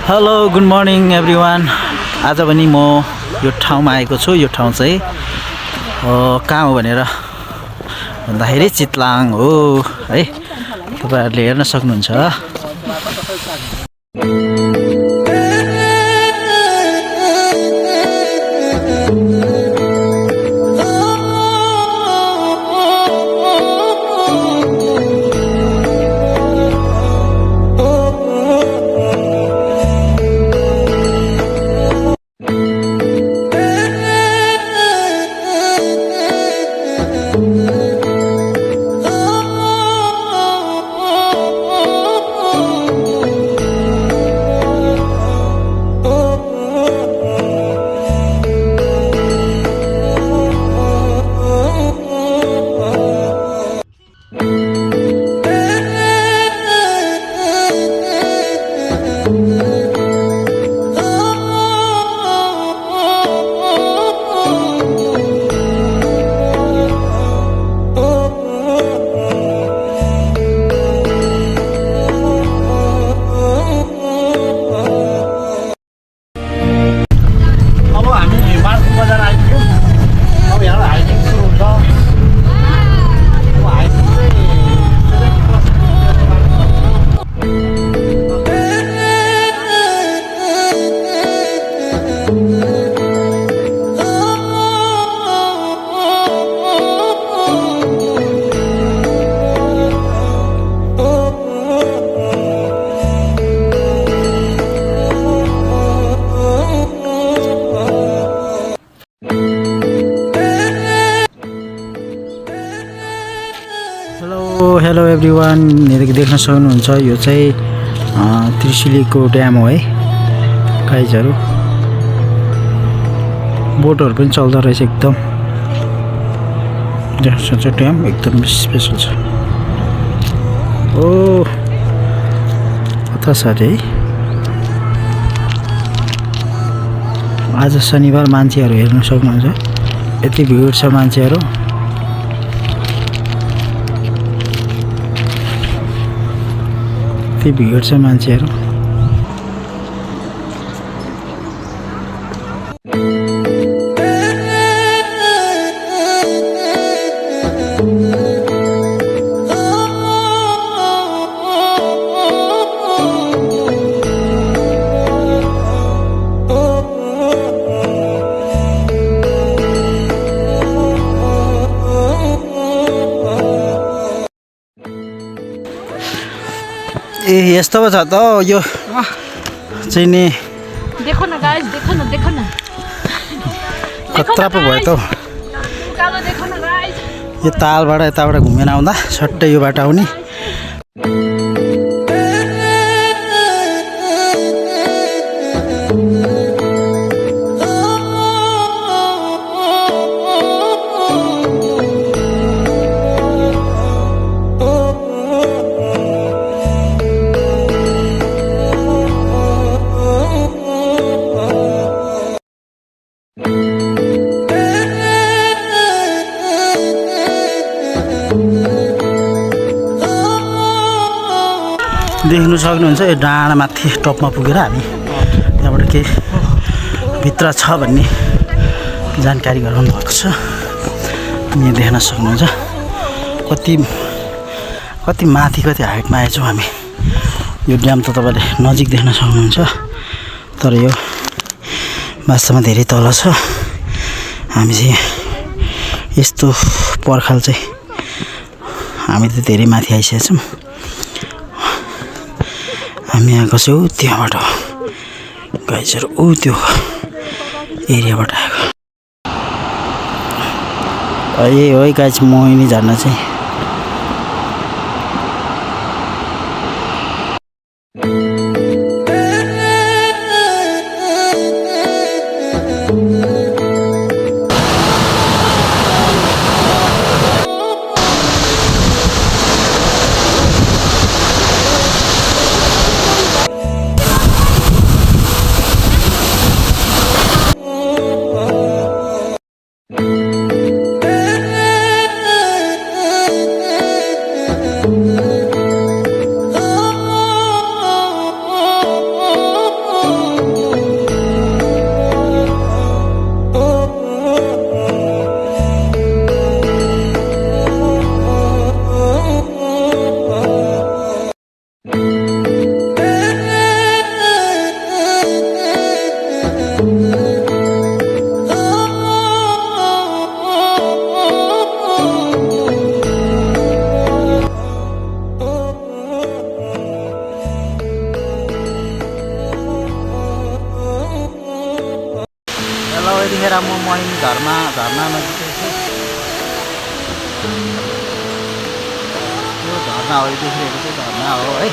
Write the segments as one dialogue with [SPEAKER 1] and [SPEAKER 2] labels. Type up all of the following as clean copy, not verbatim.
[SPEAKER 1] Hello good morning everyone. आज पनि म यो ठाउँमा आएको छु। यो ठाउँ चाहिँ कहाँ हो भनेर भन्दाखेरि चितलाङ हो है। तपाईहरुले हेर्न सक्नुहुन्छ। हेलो एभ्रिवान, देख्न सक्नुहुन्छ यो चाहिँ त्रिशुलीको ड्याम हो है गाइजहरु। बोटहरु पनि चल्दो रहेछ एकदम। देख्न सक्नुहुन्छ ड्याम एकदम स्पेशल छ। ओ कता छ रे। आज शनिबार मान्छेहरु हेर्न सक्नुहुन्छ। यति भिड छ मान्छेहरु। भिड छ मान्छेहरु। ए यस्तो पो छ त यो चाहिँ नि।
[SPEAKER 2] देखो न गाइस, देखो न
[SPEAKER 1] कत्रा पो भयो त।
[SPEAKER 2] उकालो देखो न गाइस।
[SPEAKER 1] यो तालबाट यताबाट घुमेर आउँदा सट्टै यो बाटो आउने। देख्नु सक्नुहुन्छ यो डाँडा माथि टपमा पुगेर हामी त्यहाँबाट के भित्र छ भन्ने जानकारी गराउनु भएको छ। यहाँ देख्न सक्नुहुन्छ कति माथि कति हाइटमा आएछौँ हामी। यो ड्याम त तपाईले नजिक देख्न सक्नुहुन्छ, तर यो वास्तवमा धेरै तल छ। हामी चाहिँ यस्तो पर्खाल चाहिँ हामी त धेरै माथि आइसकेका छौँ। हामी आएको छौँ त्यहाँबाट गाइजहरु, त्यो एरियाबाट आएको। यही हो गाइज मोहिनी झर्ना चाहिँ। यतिखेर म महिनी झरना नजिकै छु। यो झरना हो, देखिरहेको चाहिँ झरना हो है।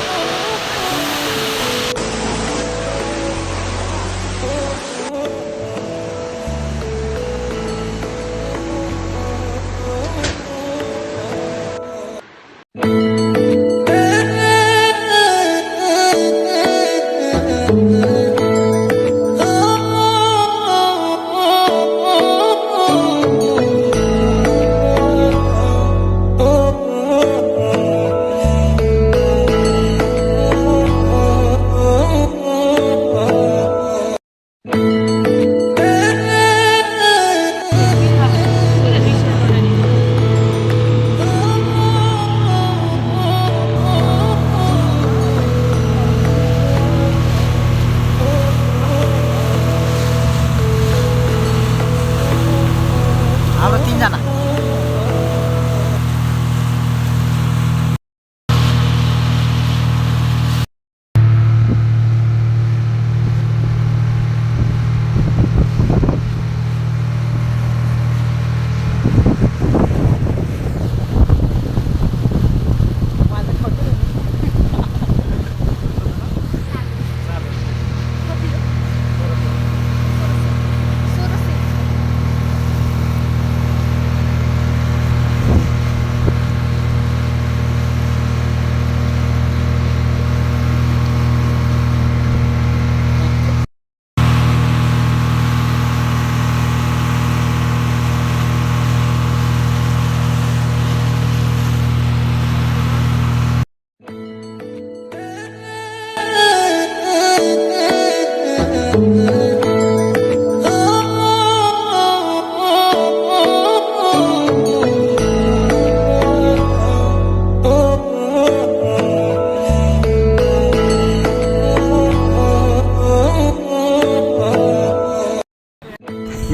[SPEAKER 1] हाम्रो 3 जना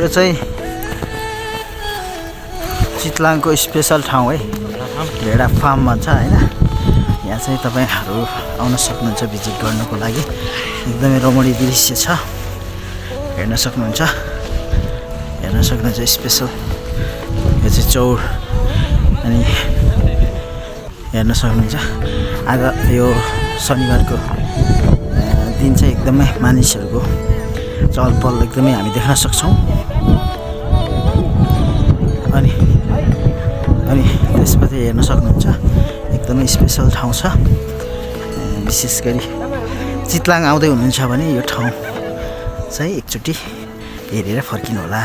[SPEAKER 1] यो चाहिँ चितलाङको स्पेसल ठाउँ है, भेडा फार्म भन्छ हैन। यहाँ चाहिँ तपाईहरु आउन सक्नुहुन्छ भिजिट गर्नको लागि। एकदमै रमणीय दृश्य छ, हेर्न सक्नुहुन्छ स्पेसल। यो चाहिँ चौर अनि हेर्न सक्नुहुन्छ। आज यो शनिबारको दिन चाहिँ एकदमै मानिसहरुको चहलपहल एकदमै हामी देख्न सक्छौं। अनि त्यसपछि हेर्न सक्नुहुन्छ एकदमै स्पेसल ठाउँ छ। विशेष गरी चितलाङ आउँदै हुनुहुन्छ भने यो ठाउँ चाहिँ एकचोटि हेरेर फर्किनु होला।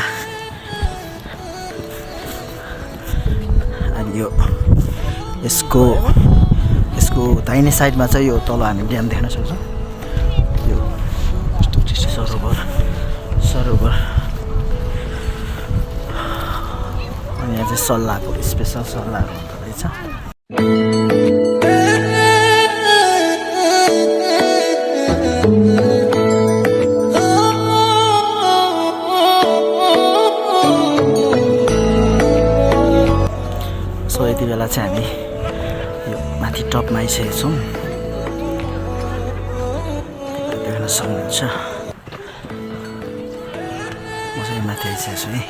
[SPEAKER 1] अनि यो यसको दाहिने साइडमा चाहिँ यो तल हामी ड्याम देख्न सक्छौँ। यो सरोवर अनि यहाँ चाहिँ सल्लाहको स्पेसल सल्लाहहरू हुँदो रहेछ। सो यति बेला चाहिँ हामी यो माथि टपमा आइसकेका छौँ, देख्न सक्नुहुन्छ। म चाहिँ माथि आइसकेको छु है।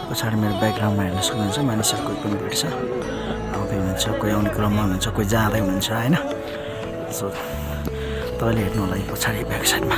[SPEAKER 1] पछाडि मेरो ब्याकग्राउन्डमा हेर्न सक्नुहुन्छ मानिसहरू कोही पनि भेट्छ, आउँदै हुनुहुन्छ, कोही आउने क्रममा हुनुहुन्छ, कोही जाँदै हुनुहुन्छ हैन। सो तपाईँले हेर्नु होला पछाडि ब्याक साइडमा।